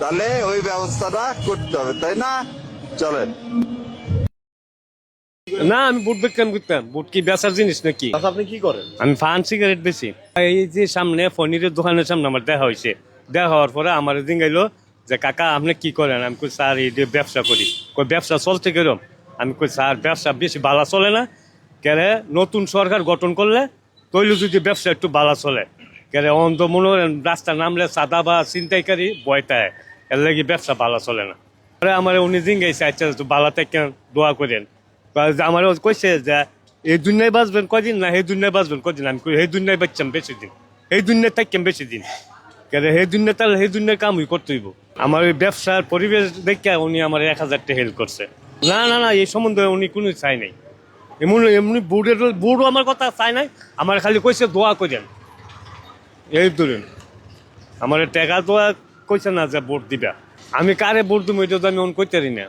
তাহলে ওই ব্যবস্থাটা করতে হবে, তাই না? চলেন। না, আমি বুট বিক্রি করতাম। বুট কি বেচার জিনিস নাকি? আচ্ছা, আপনি কি করেন? আমি পান সিগারেট বেশি। এই যে সামনে পনিরের দোকানের সামনে আমার দেখা হয়েছে। দেখা হওয়ার পরে আমার জিঙ্গাইলো যে কাকা আপনি কি করেন? আমি কই স্যার এই যে ব্যবসা করি। কই ব্যবসা চলছে কিরম? আমি কই স্যার ব্যবসা বেশি ভালো চলে না। কেরে নতুন সরকার গঠন করলে তৈল যদি ব্যবসা একটু ভালো চলে। কেরে অন্ধ মনে রাস্তা নামলে সাদা বা ছিনতাইকারী বয়তায় এর লাগি ব্যবসা ভালো চলে না। আমার উনি জিঙ্গাইছে আচ্ছা ভালো থেকে দোয়া করেন। আমার কইছে যে এই দুনিয়ায় বাঁচবেন কদিন না সেই দুনিয়ায় বাঁচবেন কদিন। আমি কই সেই দুনিয়ায় বাঁচতাম বেশি দিন, এই দুনিয়ায় থাকতাম বেশি দিন। কেন সেই দুনিয়া তাহলে সেই দুনিয়ার কামই করতে হইব। আমার ওই ব্যবসার পরিবেশ দেখে উনি আমার 1,000 টাকা হেল্প করছে। না না না, এই সম্বন্ধে উনি কোনো চাই নাই। এমন এমনি বুড়ো আমার কথা চাই নাই। আমার খালি কইছে দোয়া করেন, এই ধরুন আমার টাকা দোয়া কইছে না যে ভোট দিবা। আমি কারে ভোট দিব এটা তো আমি অন কইতে পারি না।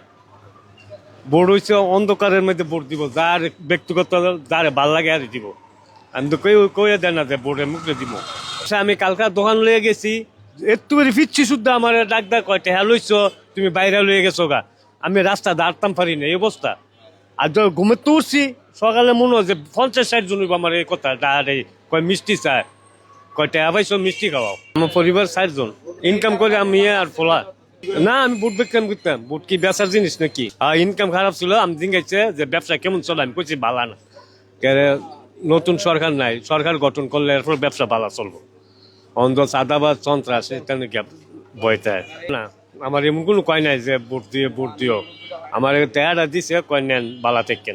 ভোট হয়েছে অন্ধকারের মধ্যে ভোট দিব, যার ব্যক্তিগত যারে ভাল লাগে আর দিব। আমি তো কইয়া দেয় না যে ভোটের মুখে দিব। আমি কালকা দোকান লইয়া গেছি, একটু বেশি ফিরছি শুদ্ধ আমার ডাক কয় টেহা লইছ তুমি বাইরে লইয়া গেছো গা। আমি রাস্তা দাঁড়তাম পারি না এই অবস্থা। আর ঘুমে তো উঠছি সকালে মনে হয় যে 50-60 জন আমার এই কথা কয় মিষ্টি চায়, কয় টেহা পাইছো মিষ্টি খাওয়াও। আমার পরিবার 60 জন, ইনকাম করে আমি আর ফোলা। না, আমি বুট বিক্রি করতাম। বুট কি বেচার জিনিস নাকি? ইনকাম খারাপ ছিল, আমি জিজ্ঞাসা যে ব্যবসা কেমন চলে, আমি কইছি ভালো না। নতুন সরকার নাই, সরকার গঠন করলে এরপর ব্যবসা ভালো চলবো। অন্ধ চাঁদাবাজ সন্ত্রাস এটা নাকি বইতে না। আমার এমন কোনো কয় নাই যে ভোট দিও। আমার টাকাটা দিছে কয় নেন বালা থেকে।